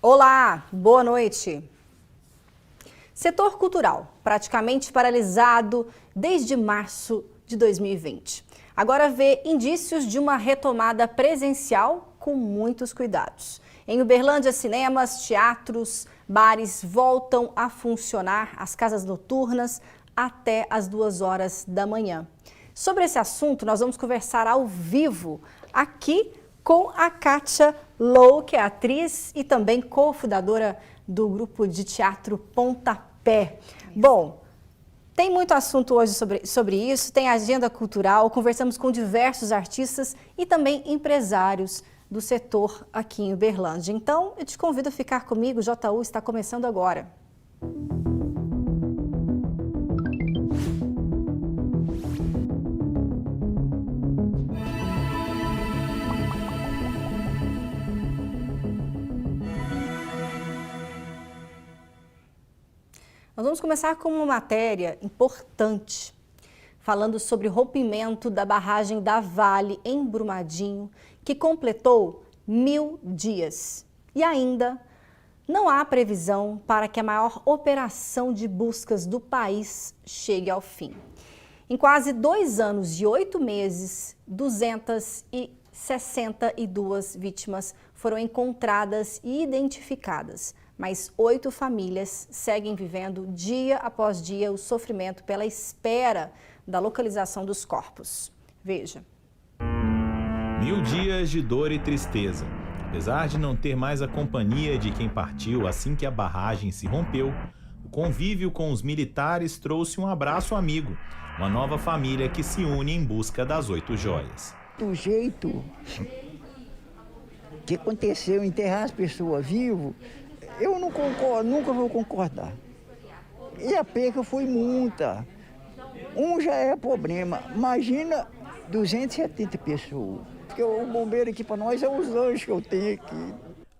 Olá, boa noite. Setor cultural, praticamente paralisado desde março de 2020. Agora vê indícios de uma retomada presencial com muitos cuidados. Em Uberlândia, cinemas, teatros, bares voltam a funcionar, as casas noturnas até às 2 horas da manhã. Sobre esse assunto, nós vamos conversar ao vivo aqui com a Kátia Low, que é atriz e também cofundadora do grupo de teatro Pontapé. Bom, tem muito assunto hoje sobre isso, tem agenda cultural, conversamos com diversos artistas e também empresários do setor aqui em Uberlândia. Então, eu te convido a ficar comigo, o JU está começando agora. Nós vamos começar com uma matéria importante, falando sobre o rompimento da barragem da Vale em Brumadinho, que completou 1000 dias. E ainda não há previsão para que a maior operação de buscas do país chegue ao fim. Em quase 2 anos e 8 meses, 262 vítimas foram encontradas e identificadas. Mas 8 famílias seguem vivendo dia após dia o sofrimento pela espera da localização dos corpos. Veja. 1000 dias de dor e tristeza. Apesar de não ter mais a companhia de quem partiu assim que a barragem se rompeu, o convívio com os militares trouxe um abraço amigo, uma nova família que se une em busca das 8 joias. Do jeito que aconteceu, enterrar as pessoas vivas, eu não concordo, nunca vou concordar. E a perca foi muita. Já é problema. Imagina 270 pessoas. Porque o bombeiro aqui para nós é os anjos que eu tenho aqui.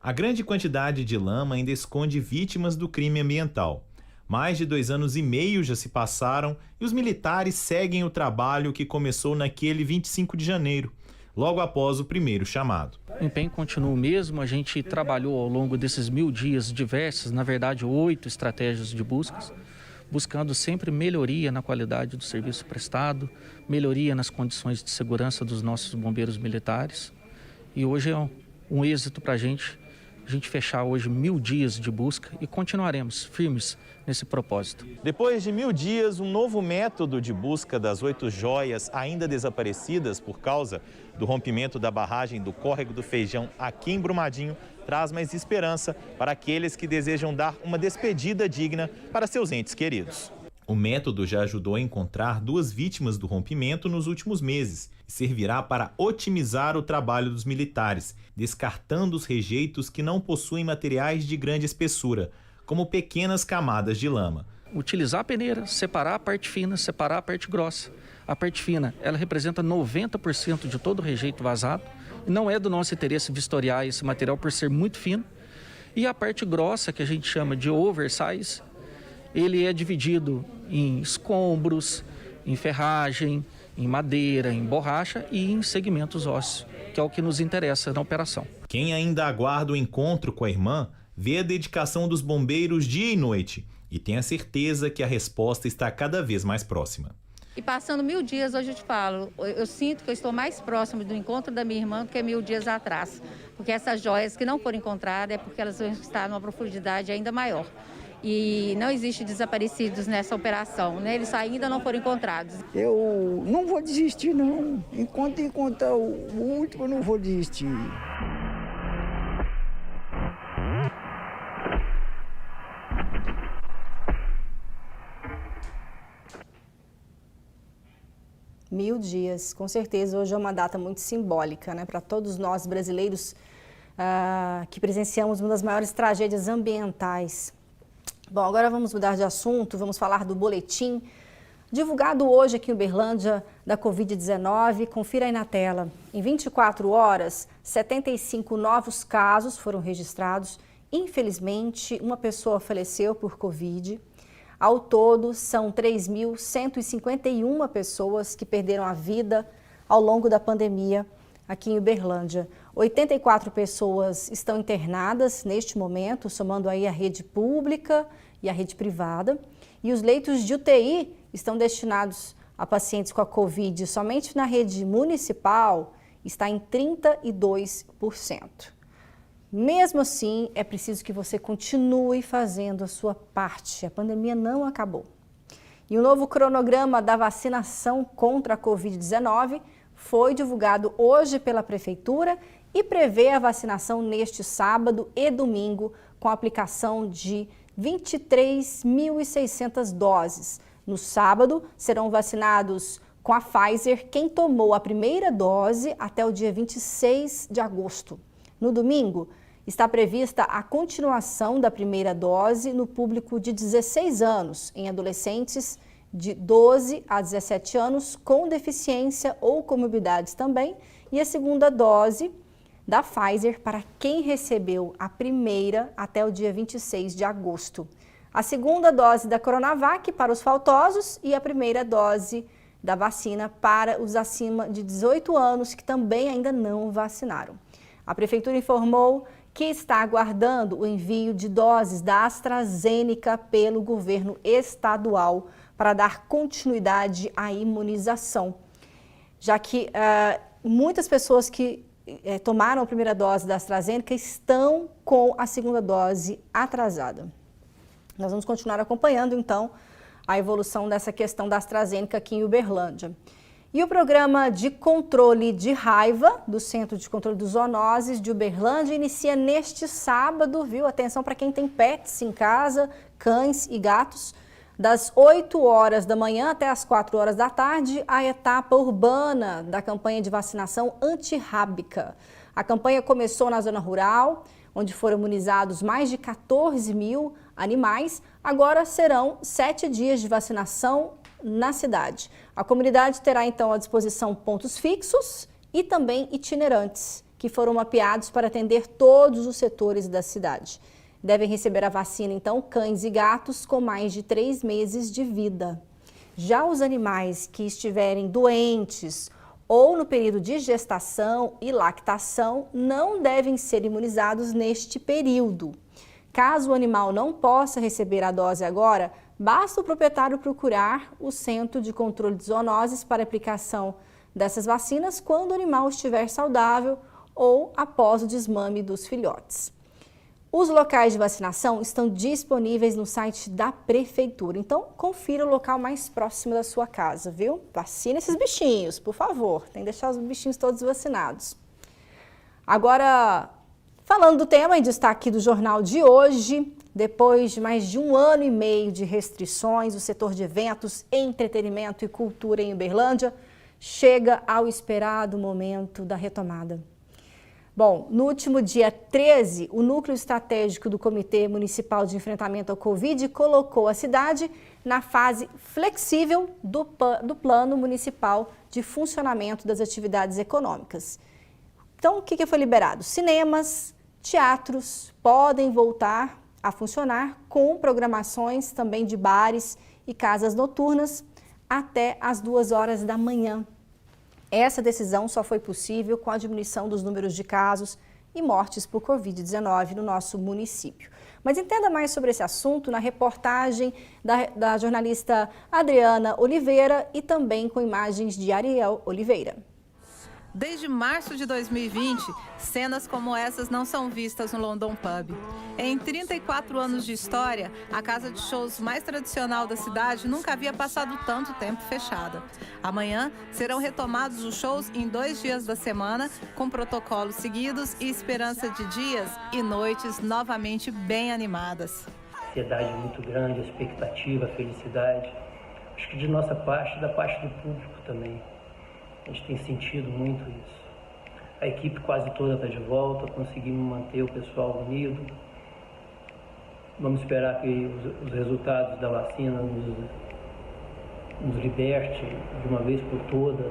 A grande quantidade de lama ainda esconde vítimas do crime ambiental. Mais de 2 anos e meio já se passaram e os militares seguem o trabalho que começou naquele 25 de janeiro. Logo após o primeiro chamado. O empenho continua o mesmo, a gente trabalhou ao longo desses 1000 dias diversas, na verdade 8 estratégias de buscas, buscando sempre melhoria na qualidade do serviço prestado, melhoria nas condições de segurança dos nossos bombeiros militares. E hoje é um êxito para a gente fechar hoje 1000 dias de busca e continuaremos firmes nesse propósito. Depois de 1000 dias, um novo método de busca das 8 joias ainda desaparecidas por causa do rompimento da barragem do Córrego do Feijão aqui em Brumadinho traz mais esperança para aqueles que desejam dar uma despedida digna para seus entes queridos. O método já ajudou a encontrar 2 vítimas do rompimento nos últimos meses e servirá para otimizar o trabalho dos militares, descartando os rejeitos que não possuem materiais de grande espessura, como pequenas camadas de lama. Utilizar a peneira, separar a parte fina, separar a parte grossa. A parte fina, ela representa 90% de todo o rejeito vazado. Não é do nosso interesse vistoriar esse material por ser muito fino. E a parte grossa, que a gente chama de oversize, ele é dividido em escombros, em ferragem, em madeira, em borracha e em segmentos ósseos, que é o que nos interessa na operação. Quem ainda aguarda o encontro com a irmã, vê a dedicação dos bombeiros dia e noite e tem a certeza que a resposta está cada vez mais próxima. E passando 1000 dias, hoje eu te falo, eu sinto que eu estou mais próximo do encontro da minha irmã do que 1000 dias atrás. Porque essas joias que não foram encontradas é porque elas vão estar numa profundidade ainda maior. E não existe desaparecidos nessa operação, né? Eles ainda não foram encontrados. Eu não vou desistir, não. Enquanto encontrar o último, eu não vou desistir. Mil dias, com certeza hoje é uma data muito simbólica, né, para todos nós brasileiros que presenciamos uma das maiores tragédias ambientais. Bom, agora vamos mudar de assunto, vamos falar do boletim divulgado hoje aqui em Uberlândia da Covid-19. Confira aí na tela. Em 24 horas, 75 novos casos foram registrados. Infelizmente, uma pessoa faleceu por Covid. Ao todo, são 3.151 pessoas que perderam a vida ao longo da pandemia aqui em Uberlândia. 84 pessoas estão internadas neste momento, somando aí a rede pública e a rede privada. E os leitos de UTI estão destinados a pacientes com a Covid somente na rede municipal está em 32%. Mesmo assim, é preciso que você continue fazendo a sua parte. A pandemia não acabou. E o novo cronograma da vacinação contra a Covid-19 foi divulgado hoje pela Prefeitura e prevê a vacinação neste sábado e domingo com a aplicação de 23.600 doses. No sábado, serão vacinados com a Pfizer quem tomou a primeira dose até o dia 26 de agosto. No domingo, está prevista a continuação da primeira dose no público de 16 anos, em adolescentes de 12 a 17 anos com deficiência ou comorbidades também, e a segunda dose da Pfizer para quem recebeu a primeira até o dia 26 de agosto. A segunda dose da Coronavac para os faltosos e a primeira dose da vacina para os acima de 18 anos que também ainda não vacinaram. A Prefeitura informou que está aguardando o envio de doses da AstraZeneca pelo governo estadual para dar continuidade à imunização, já que muitas pessoas que tomaram a primeira dose da AstraZeneca estão com a segunda dose atrasada. Nós vamos continuar acompanhando, então, a evolução dessa questão da AstraZeneca aqui em Uberlândia. E o programa de controle de raiva do Centro de Controle de Zoonoses de Uberlândia inicia neste sábado, viu? Atenção para quem tem pets em casa, cães e gatos. Das 8 horas da manhã até as 4 horas da tarde, a etapa urbana da campanha de vacinação antirrábica. A campanha começou na zona rural, onde foram imunizados mais de 14 mil animais. Agora serão 7 dias de vacinação na cidade. A comunidade terá então à disposição pontos fixos e também itinerantes, que foram mapeados para atender todos os setores da cidade. Devem receber a vacina, então, cães e gatos com mais de 3 meses de vida. Já os animais que estiverem doentes ou no período de gestação e lactação não devem ser imunizados neste período. Caso o animal não possa receber a dose agora, basta o proprietário procurar o Centro de Controle de Zoonoses para aplicação dessas vacinas quando o animal estiver saudável ou após o desmame dos filhotes. Os locais de vacinação estão disponíveis no site da Prefeitura, então confira o local mais próximo da sua casa, viu? Vacina esses bichinhos, por favor, tem que deixar os bichinhos todos vacinados. Agora, falando do tema em destaque do jornal de hoje, depois de mais de 1 ano e meio de restrições, o setor de eventos, entretenimento e cultura em Uberlândia chega ao esperado momento da retomada. Bom, no último dia 13, o Núcleo Estratégico do Comitê Municipal de Enfrentamento ao Covid colocou a cidade na fase flexível do Plano Municipal de Funcionamento das Atividades Econômicas. Então, o que foi liberado? Cinemas, teatros podem voltar a funcionar com programações também de bares e casas noturnas até às 2 horas da manhã. Essa decisão só foi possível com a diminuição dos números de casos e mortes por Covid-19 no nosso município. Mas entenda mais sobre esse assunto na reportagem da jornalista Adriana Oliveira e também com imagens de Ariel Oliveira. Desde março de 2020, cenas como essas não são vistas no London Pub. Em 34 anos de história, a casa de shows mais tradicional da cidade nunca havia passado tanto tempo fechada. Amanhã serão retomados os shows em 2 dias da semana, com protocolos seguidos e esperança de dias e noites novamente bem animadas. A ansiedade é muito grande, a expectativa, a felicidade. Acho que de nossa parte, da parte do público também. A gente tem sentido muito isso. A equipe quase toda está de volta, conseguimos manter o pessoal unido. Vamos esperar que os resultados da vacina nos liberte de uma vez por todas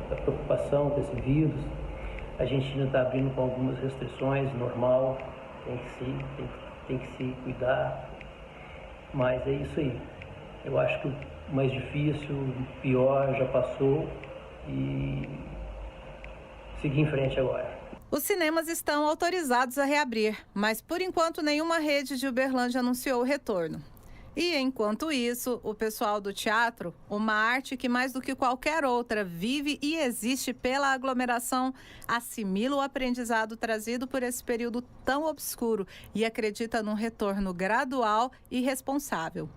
da preocupação com esse vírus. A gente ainda está abrindo com algumas restrições, normal, tem que se cuidar, mas é isso aí. Eu acho que o mais difícil, o pior já passou e seguir em frente agora. Os cinemas estão autorizados a reabrir, mas por enquanto nenhuma rede de Uberlândia anunciou o retorno. E enquanto isso, o pessoal do teatro, uma arte que mais do que qualquer outra vive e existe pela aglomeração, assimila o aprendizado trazido por esse período tão obscuro e acredita num retorno gradual e responsável.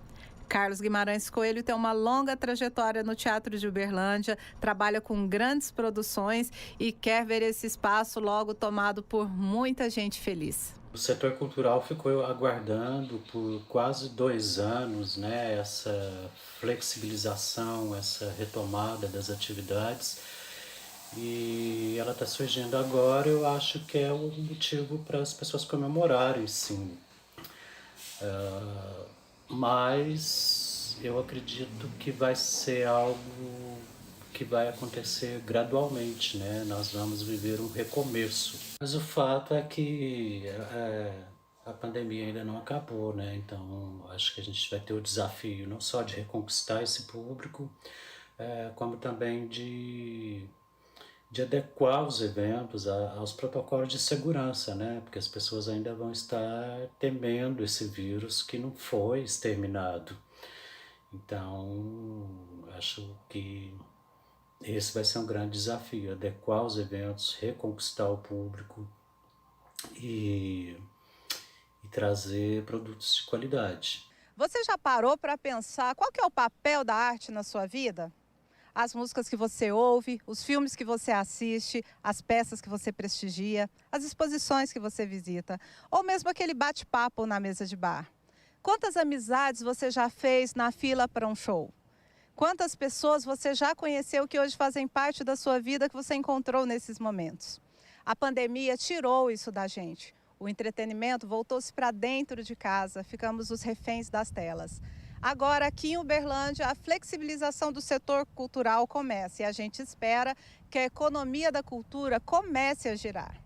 Carlos Guimarães Coelho tem uma longa trajetória no Teatro de Uberlândia, trabalha com grandes produções e quer ver esse espaço logo tomado por muita gente feliz. O setor cultural ficou aguardando por quase 2 anos, né, essa flexibilização, essa retomada das atividades, e ela está surgindo agora. Eu acho que é um motivo para as pessoas comemorarem, sim. Mas eu acredito que vai ser algo que vai acontecer gradualmente, né? Nós vamos viver um recomeço. Mas o fato é que a pandemia ainda não acabou, né? Então acho que a gente vai ter o desafio não só de reconquistar esse público, como também de adequar os eventos aos protocolos de segurança, né? Porque as pessoas ainda vão estar temendo esse vírus que não foi exterminado. Então acho que esse vai ser um grande desafio, adequar os eventos, reconquistar o público e trazer produtos de qualidade. Você já parou para pensar qual que é o papel da arte na sua vida? As músicas que você ouve, os filmes que você assiste, as peças que você prestigia, as exposições que você visita, ou mesmo aquele bate-papo na mesa de bar. Quantas amizades você já fez na fila para um show? Quantas pessoas você já conheceu que hoje fazem parte da sua vida que você encontrou nesses momentos? A pandemia tirou isso da gente. O entretenimento voltou-se para dentro de casa, ficamos os reféns das telas. Agora, aqui em Uberlândia, a flexibilização do setor cultural começa e a gente espera que a economia da cultura comece a girar.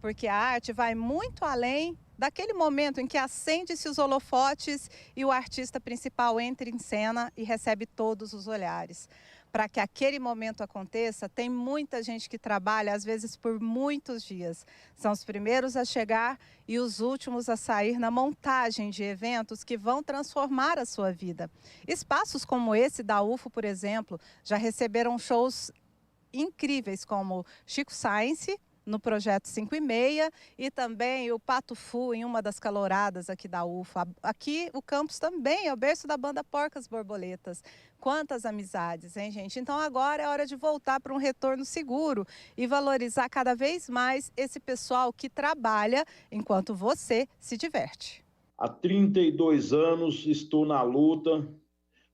Porque a arte vai muito além daquele momento em que acende-se os holofotes e o artista principal entra em cena e recebe todos os olhares. Para que aquele momento aconteça, tem muita gente que trabalha, às vezes por muitos dias. São os primeiros a chegar e os últimos a sair na montagem de eventos que vão transformar a sua vida. Espaços como esse da UFO, por exemplo, já receberam shows incríveis como Chico Science, no Projeto 5 e Meia, e também o Pato Fu em uma das caloradas aqui da UFA. Aqui o campus também é o berço da banda Porcas Borboletas. Quantas amizades, hein, gente? Então agora é hora de voltar para um retorno seguro e valorizar cada vez mais esse pessoal que trabalha enquanto você se diverte. Há 32 anos estou na luta,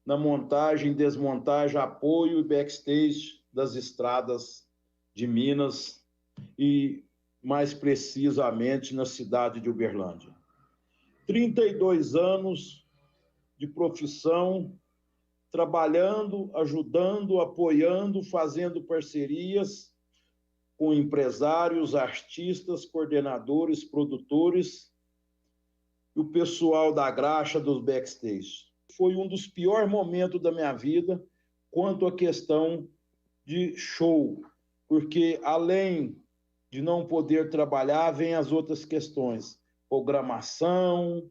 na montagem, desmontagem, apoio e backstage das estradas de Minas, e mais precisamente na cidade de Uberlândia. 32 anos de profissão, trabalhando, ajudando, apoiando, fazendo parcerias com empresários, artistas, coordenadores, produtores e o pessoal da graxa dos backstage. Foi um dos piores momentos da minha vida quanto à questão de show, porque além de não poder trabalhar, vem as outras questões, programação,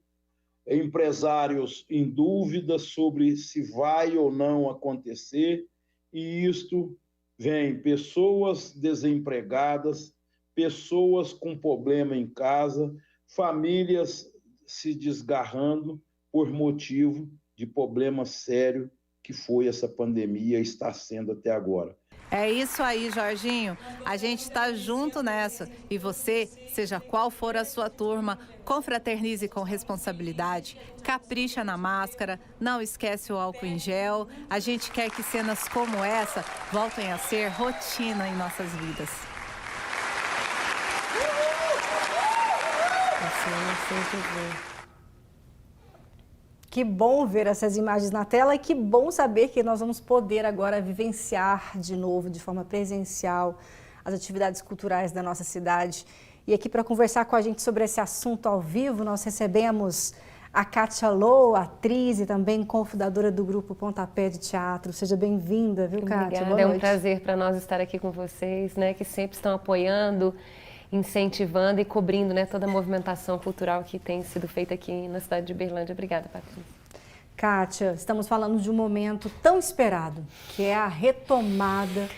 empresários em dúvida sobre se vai ou não acontecer, e isto vem pessoas desempregadas, pessoas com problema em casa, famílias se desgarrando por motivo de problema sério que foi essa pandemia e está sendo até agora. É isso aí, Jorginho. A gente está junto nessa. E você, seja qual for a sua turma, confraternize com responsabilidade, capricha na máscara, não esquece o álcool em gel. A gente quer que cenas como essa voltem a ser rotina em nossas vidas. Que bom ver essas imagens na tela e que bom saber que nós vamos poder agora vivenciar de novo, de forma presencial, as atividades culturais da nossa cidade. E aqui para conversar com a gente sobre esse assunto ao vivo, nós recebemos a Kátia Lô, atriz e também cofundadora do grupo Pontapé de Teatro. Seja bem-vinda, viu, Kátia? Obrigada, Boa é um noite. prazer para nós estar aqui com vocês, né, que sempre estão apoiando, incentivando e cobrindo, né, toda a movimentação cultural que tem sido feita aqui na cidade de Uberlândia. Obrigada, Patrícia. Kátia, estamos falando de um momento tão esperado, que é a retomada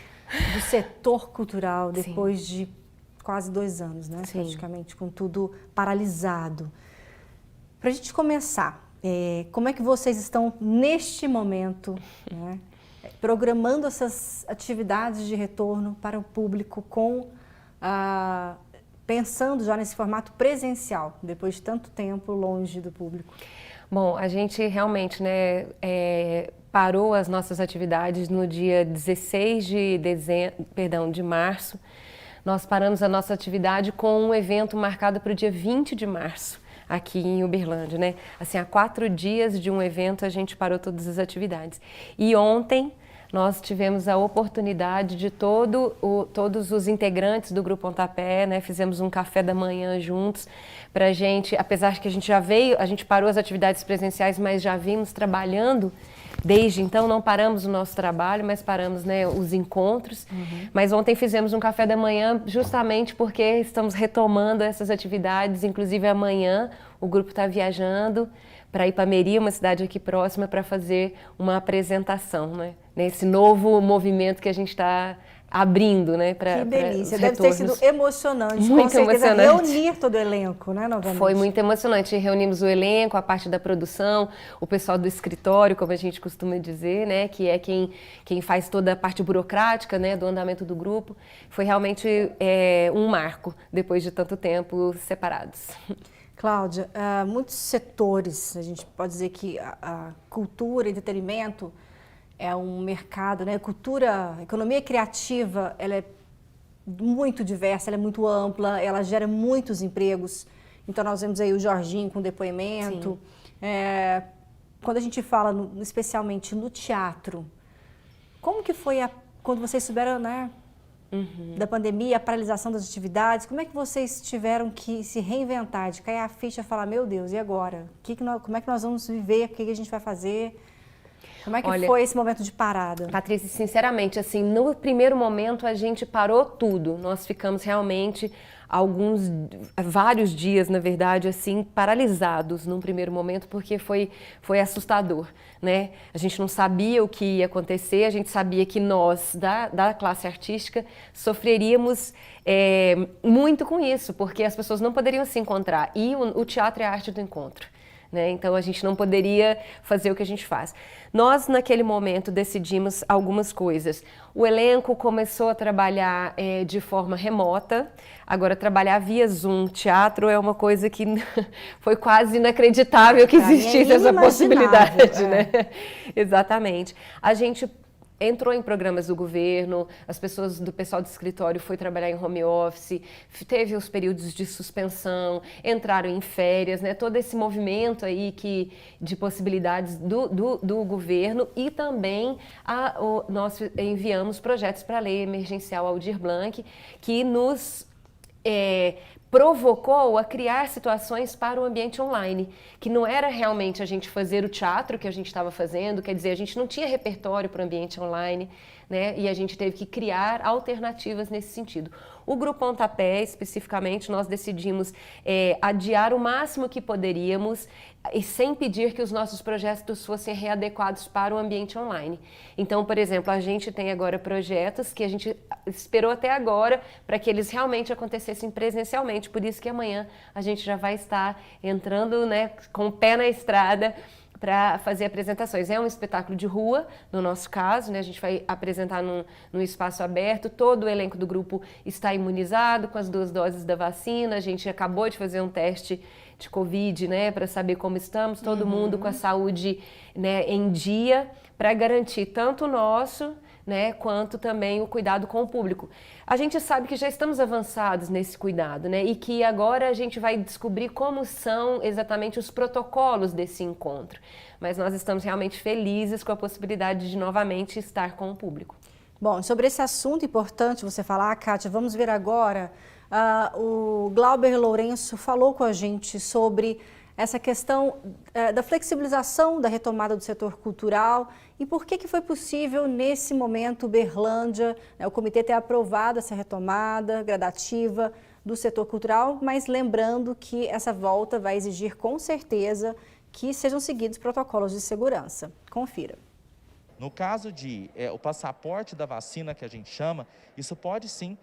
do setor cultural depois de quase 2 anos, né? Sim. Praticamente, com tudo paralisado. Para a gente começar, como é que vocês estão neste momento, né, programando essas atividades de retorno para o público pensando já nesse formato presencial, depois de tanto tempo longe do público? Bom, a gente realmente, né, parou as nossas atividades no dia 16 de março. Nós paramos a nossa atividade com um evento marcado para o dia 20 de março, aqui em Uberlândia, né? Assim, há 4 dias de um evento a gente parou todas as atividades. E ontem nós tivemos a oportunidade de todos os integrantes do Grupo Pontapé, né? Fizemos um café da manhã juntos para a gente, apesar de que a gente parou as atividades presenciais, mas já vimos trabalhando. Desde então não paramos o nosso trabalho, mas paramos, né, os encontros. Mas ontem fizemos um café da manhã justamente porque estamos retomando essas atividades. Inclusive amanhã o grupo está viajando para Ipameri, uma cidade aqui próxima, para fazer uma apresentação, né, nesse novo movimento que a gente está abrindo, né, para Que delícia, deve retornos. ter sido emocionante, Muito com certeza, emocionante. reunir todo o elenco, né, novamente. Foi muito emocionante, reunimos o elenco, a parte da produção, o pessoal do escritório, como a gente costuma dizer, né, que é quem faz toda a parte burocrática, né, do andamento do grupo. Foi realmente um marco, depois de tanto tempo separados. Cláudia, muitos setores, a gente pode dizer que a cultura e entretenimento é um mercado, né? A economia criativa, ela é muito diversa, ela é muito ampla, ela gera muitos empregos. Então nós vemos aí o Jorginho com depoimento. Quando a gente fala especialmente no teatro, como que foi quando vocês souberam, né, da pandemia, a paralisação das atividades, como é que vocês tiveram que se reinventar, de cair a ficha e falar, meu Deus, e agora? Como é que nós vamos viver? O que a gente vai fazer? Como é que foi esse momento de parada? Patrícia, sinceramente, assim, no primeiro momento a gente parou tudo. Nós ficamos realmente vários dias, na verdade, assim, paralisados num primeiro momento, porque foi assustador, né? A gente não sabia o que ia acontecer, a gente sabia que nós, da classe artística, sofreríamos muito com isso, porque as pessoas não poderiam se encontrar. E o teatro é a arte do encontro. Né? Então, a gente não poderia fazer o que a gente faz. Nós, naquele momento, decidimos algumas coisas. O elenco começou a trabalhar de forma remota. Agora, trabalhar via Zoom, teatro, é uma coisa que foi quase inacreditável que existisse essa possibilidade. Né? Exatamente. A gente entrou em programas do governo, do pessoal do escritório foi trabalhar em home office, teve os períodos de suspensão, entraram em férias, né? Todo esse movimento aí de possibilidades do governo e também nós enviamos projetos para a Lei Emergencial Aldir Blanc, que nos provocou a criar situações para o ambiente online, que não era realmente a gente fazer o teatro que a gente estava fazendo, quer dizer, a gente não tinha repertório para o ambiente online, né? E a gente teve que criar alternativas nesse sentido. O Grupo Pontapé, especificamente, nós decidimos adiar o máximo que poderíamos e sem pedir que os nossos projetos fossem readequados para o ambiente online. Então, por exemplo, a gente tem agora projetos que a gente esperou até agora para que eles realmente acontecessem presencialmente, por isso que amanhã a gente já vai estar entrando, né, com o pé na estrada para fazer apresentações. É um espetáculo de rua, no nosso caso, né? A gente vai apresentar num espaço aberto, todo o elenco do grupo está imunizado com as 2 doses da vacina, a gente acabou de fazer um teste de Covid, né, para saber como estamos, todo mundo com a saúde, né, em dia, para garantir tanto o nosso, né, quanto também o cuidado com o público. A gente sabe que já estamos avançados nesse cuidado, né, e que agora a gente vai descobrir como são exatamente os protocolos desse encontro. Mas nós estamos realmente felizes com a possibilidade de novamente estar com o público. Bom, sobre esse assunto importante você falar, Kátia, vamos ver agora. O Glauber Lourenço falou com a gente sobre essa questão da flexibilização da retomada do setor cultural e por que foi possível, nesse momento, Uberlândia, né, o comitê ter aprovado essa retomada gradativa do setor cultural, mas lembrando que essa volta vai exigir, com certeza, que sejam seguidos protocolos de segurança. Confira. No caso de o passaporte da vacina, que a gente chama, isso pode sim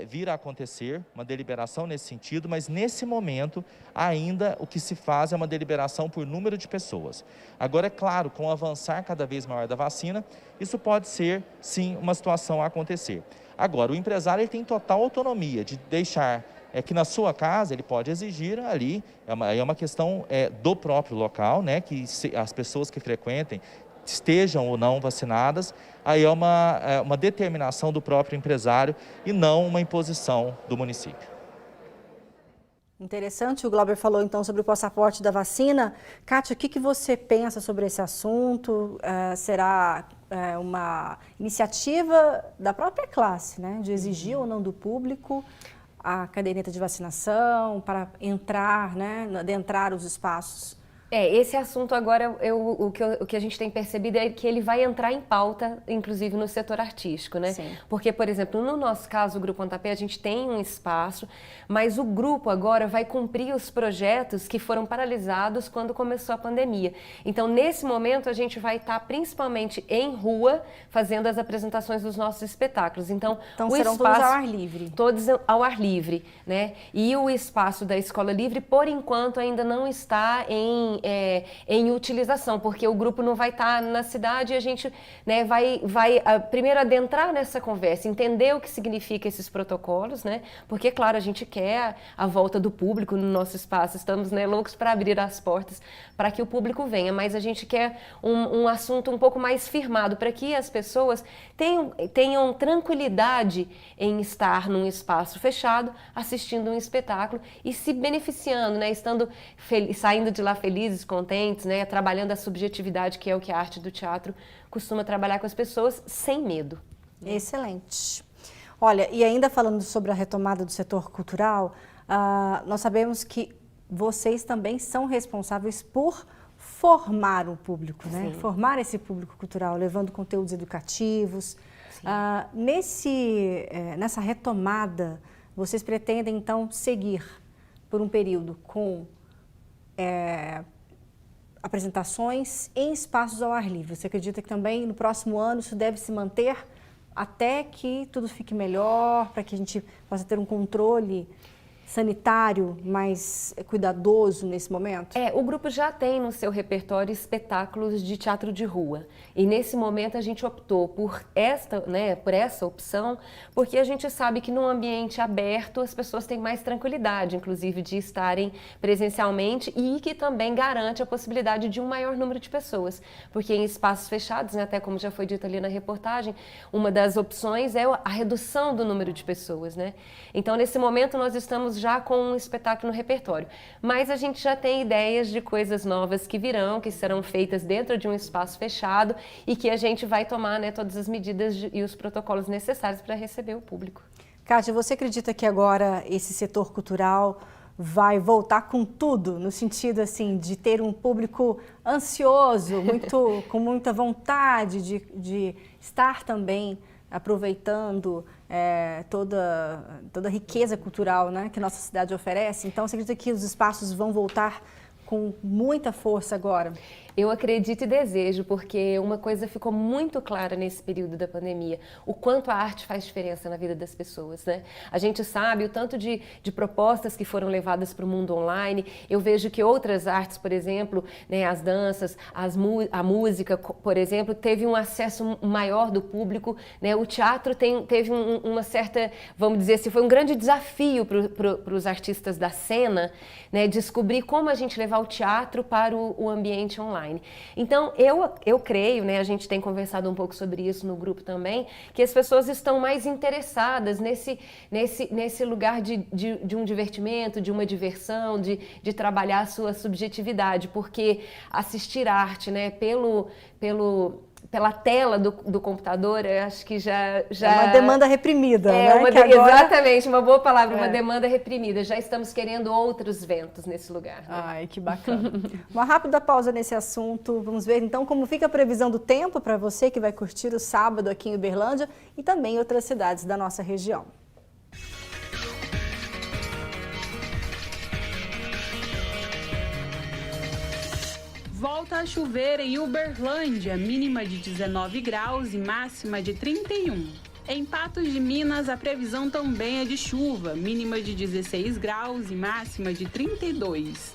vir a acontecer, uma deliberação nesse sentido, mas nesse momento ainda o que se faz é uma deliberação por número de pessoas. Agora, é claro, com o avançar cada vez maior da vacina, isso pode ser sim uma situação a acontecer. Agora, o empresário ele tem total autonomia de deixar que na sua casa ele pode exigir ali, é uma questão do próprio local, né, que as pessoas que frequentem estejam ou não vacinadas, aí é uma determinação do próprio empresário e não uma imposição do município. Interessante, o Glauber falou então sobre o passaporte da vacina. Kátia, o que você pensa sobre esse assunto? Será uma iniciativa da própria classe, né, de exigir ou não do público a caderneta de vacinação para entrar, né, adentrar os espaços? Esse assunto agora, o que a gente tem percebido é que ele vai entrar em pauta, inclusive no setor artístico, né? Sim. Porque, por exemplo, no nosso caso, o Grupo Pontapé, a gente tem um espaço, mas o grupo agora vai cumprir os projetos que foram paralisados quando começou a pandemia. Então, nesse momento, a gente vai estar principalmente em rua, fazendo as apresentações dos nossos espetáculos. Então o serão espaço, todos ao ar livre. Todos ao ar livre, né? E o espaço da Escola Livre, por enquanto, ainda não está em utilização, porque o grupo não vai estar na cidade e a gente, né, vai primeiro adentrar nessa conversa, entender o que significa esses protocolos, né? Porque, claro, a gente quer a volta do público no nosso espaço, estamos, né, loucos para abrir as portas para que o público venha, mas a gente quer um assunto um pouco mais firmado para que as pessoas tenham tranquilidade em estar num espaço fechado, assistindo um espetáculo e se beneficiando, né, saindo de lá felizes, contentes, né, trabalhando a subjetividade, que é o que a arte do teatro costuma trabalhar com as pessoas, sem medo. Excelente. Olha, e ainda falando sobre a retomada do setor cultural, nós sabemos que vocês também são responsáveis por formar o público, né? Sim. Formar esse público cultural, levando conteúdos educativos. Nessa retomada, vocês pretendem, então, seguir por um período com apresentações em espaços ao ar livre. Você acredita que também no próximo ano isso deve se manter até que tudo fique melhor, para que a gente possa ter um controle sanitário mais cuidadoso nesse momento? O grupo já tem no seu repertório espetáculos de teatro de rua. E nesse momento a gente optou por essa opção, porque a gente sabe que num ambiente aberto as pessoas têm mais tranquilidade, inclusive de estarem presencialmente, e que também garante a possibilidade de um maior número de pessoas. Porque em espaços fechados, né, até como já foi dito ali na reportagem, uma das opções é a redução do número de pessoas, né? Então, nesse momento nós estamos já com um espetáculo no repertório, mas a gente já tem ideias de coisas novas que virão, que serão feitas dentro de um espaço fechado e que a gente vai tomar, né, todas as medidas e os protocolos necessários para receber o público. Kátia, você acredita que agora esse setor cultural vai voltar com tudo, no sentido assim de ter um público ansioso, com muita vontade de estar também aproveitando toda a riqueza cultural, né, que nossa cidade oferece? Então, você acredita que os espaços vão voltar com muita força agora? Eu acredito e desejo, porque uma coisa ficou muito clara nesse período da pandemia, o quanto a arte faz diferença na vida das pessoas, né? A gente sabe o tanto de propostas que foram levadas para o mundo online. Eu vejo que outras artes, por exemplo, né, as danças, a música, por exemplo, teve um acesso maior do público, né? O teatro teve uma certa, vamos dizer assim, foi um grande desafio para os artistas da cena, né, descobrir como a gente levar o teatro para o ambiente online. Então, eu creio, né, a gente tem conversado um pouco sobre isso no grupo também, que as pessoas estão mais interessadas nesse lugar de um divertimento, de uma diversão, de trabalhar a sua subjetividade, porque assistir arte, né, pela tela do computador, eu acho que já... É uma demanda reprimida, né? Exatamente, uma boa palavra, uma demanda reprimida. Já estamos querendo outros ventos nesse lugar. Né? Ai, que bacana. Uma rápida pausa nesse assunto. Vamos ver então como fica a previsão do tempo para você que vai curtir o sábado aqui em Uberlândia e também em outras cidades da nossa região. Volta a chover em Uberlândia, mínima de 19 graus e máxima de 31. Em Patos de Minas, a previsão também é de chuva, mínima de 16 graus e máxima de 32.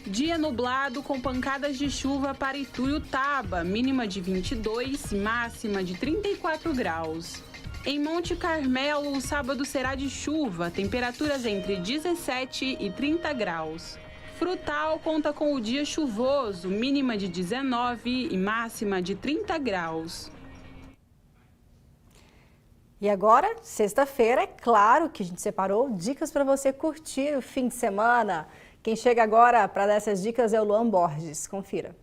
Dia nublado com pancadas de chuva para Ituiutaba, mínima de 22 e máxima de 34 graus. Em Monte Carmelo, o sábado será de chuva, temperaturas entre 17 e 30 graus. Frutal conta com o dia chuvoso, mínima de 19 e máxima de 30 graus. E agora, sexta-feira, é claro que a gente separou dicas para você curtir o fim de semana. Quem chega agora para dar essas dicas é o Luan Borges. Confira.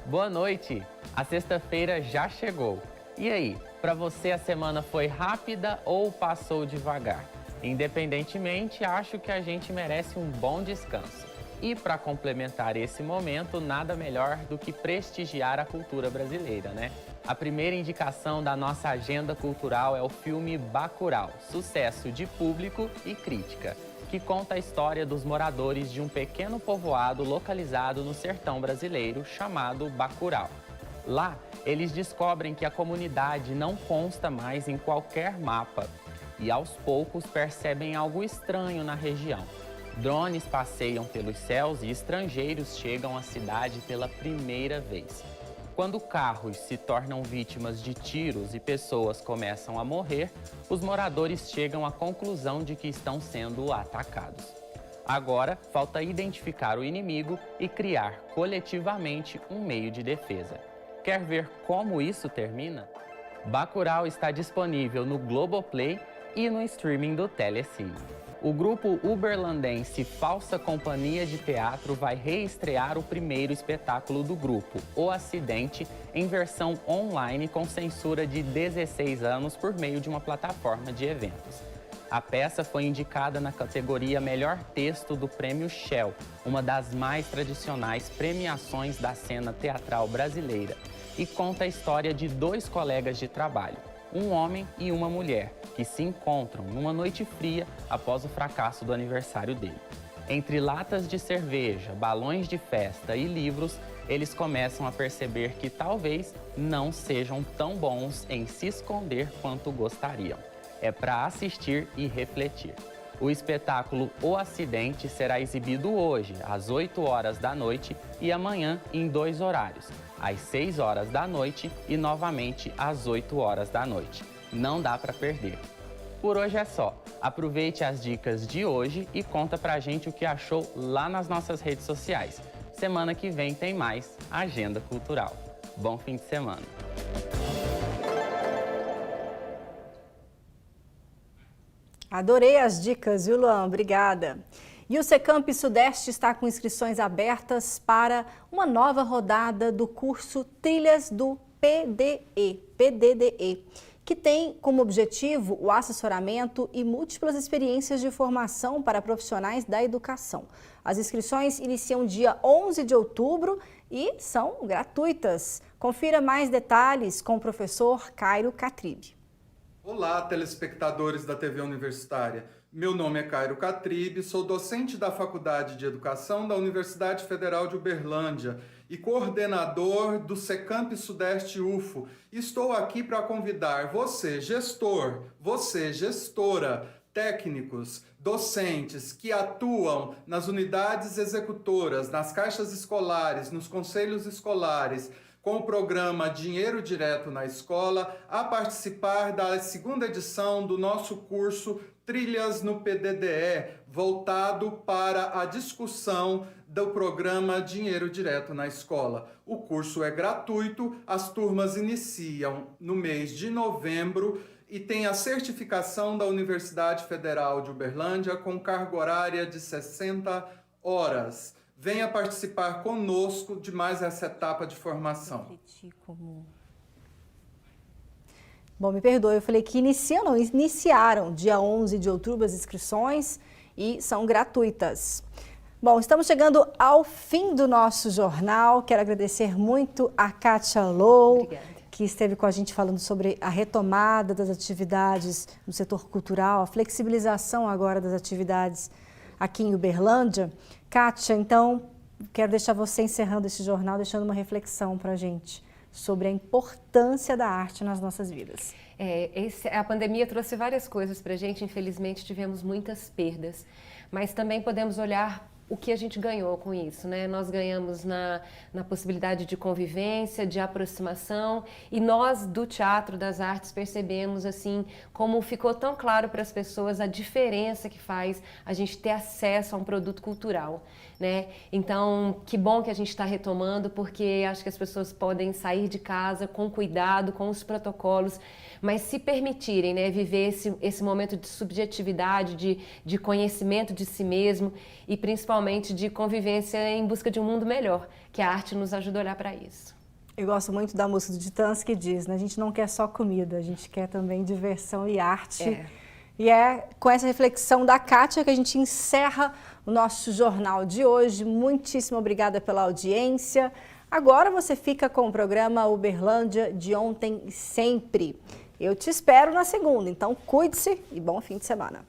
Boa noite! A sexta-feira já chegou. E aí, para você a semana foi rápida ou passou devagar? Independentemente, acho que a gente merece um bom descanso. E para complementar esse momento, nada melhor do que prestigiar a cultura brasileira, né? A primeira indicação da nossa agenda cultural é o filme Bacurau, sucesso de público e crítica, que conta a história dos moradores de um pequeno povoado localizado no sertão brasileiro chamado Bacurau. Lá, eles descobrem que a comunidade não consta mais em qualquer mapa e aos poucos percebem algo estranho na região. Drones passeiam pelos céus e estrangeiros chegam à cidade pela primeira vez. Quando carros se tornam vítimas de tiros e pessoas começam a morrer, os moradores chegam à conclusão de que estão sendo atacados. Agora, falta identificar o inimigo e criar coletivamente um meio de defesa. Quer ver como isso termina? Bacurau está disponível no Globoplay e no streaming do Telecine. O grupo uberlandense Falsa Companhia de Teatro vai reestrear o primeiro espetáculo do grupo, O Acidente, em versão online com censura de 16 anos por meio de uma plataforma de eventos. A peça foi indicada na categoria Melhor Texto do Prêmio Shell, uma das mais tradicionais premiações da cena teatral brasileira, e conta a história de dois colegas de trabalho, um homem e uma mulher, que se encontram numa noite fria após o fracasso do aniversário dele. Entre latas de cerveja, balões de festa e livros, eles começam a perceber que talvez não sejam tão bons em se esconder quanto gostariam. É para assistir e refletir. O espetáculo O Acidente será exibido hoje, às 8 horas da noite, e amanhã em 2 horários, às 6 horas da noite e novamente às 8 horas da noite. Não dá para perder. Por hoje é só. Aproveite as dicas de hoje e conta pra gente o que achou lá nas nossas redes sociais. Semana que vem tem mais Agenda Cultural. Bom fim de semana. Adorei as dicas, viu, Luan? Obrigada. E o Secamp Sudeste está com inscrições abertas para uma nova rodada do curso Trilhas do PDDE, que tem como objetivo o assessoramento e múltiplas experiências de formação para profissionais da educação. As inscrições iniciam dia 11 de outubro e são gratuitas. Confira mais detalhes com o professor Cairo Catribe. Olá, telespectadores da TV Universitária. Meu nome é Cairo Catribe, sou docente da Faculdade de Educação da Universidade Federal de Uberlândia e coordenador do Secamp Sudeste UFO. Estou aqui para convidar você, gestor, você, gestora, técnicos, docentes que atuam nas unidades executoras, nas caixas escolares, nos conselhos escolares, com o programa Dinheiro Direto na Escola, a participar da segunda edição do nosso curso Trilhas no PDDE, voltado para a discussão do programa Dinheiro Direto na Escola. O curso é gratuito, as turmas iniciam no mês de novembro e tem a certificação da Universidade Federal de Uberlândia com carga horária de 60 horas. Venha participar conosco de mais essa etapa de formação. Bom, me perdoe, eu falei que iniciaram dia 11 de outubro as inscrições e são gratuitas. Bom, estamos chegando ao fim do nosso jornal. Quero agradecer muito a Kátia Low, que esteve com a gente falando sobre a retomada das atividades no setor cultural, a flexibilização agora das atividades aqui em Uberlândia. Kátia, então, quero deixar você encerrando esse jornal, deixando uma reflexão para a gente sobre a importância da arte nas nossas vidas. A pandemia trouxe várias coisas para a gente, infelizmente tivemos muitas perdas, mas também podemos olhar o que a gente ganhou com isso, né? Nós ganhamos na possibilidade de convivência, de aproximação, e nós do Teatro das Artes percebemos assim como ficou tão claro para as pessoas a diferença que faz a gente ter acesso a um produto cultural, né? Então, que bom que a gente está retomando, porque acho que as pessoas podem sair de casa com cuidado, com os protocolos, mas se permitirem, né, viver esse momento de subjetividade, de conhecimento de si mesmo e principalmente de convivência em busca de um mundo melhor, que a arte nos ajuda a olhar para isso. Eu gosto muito da música do Titãs que diz, né, a gente não quer só comida, a gente quer também diversão e arte. E é com essa reflexão da Kátia que a gente encerra o nosso jornal de hoje. Muitíssimo obrigada pela audiência. Agora você fica com o programa Uberlândia de Ontem e Sempre. Eu te espero na segunda, então cuide-se e bom fim de semana.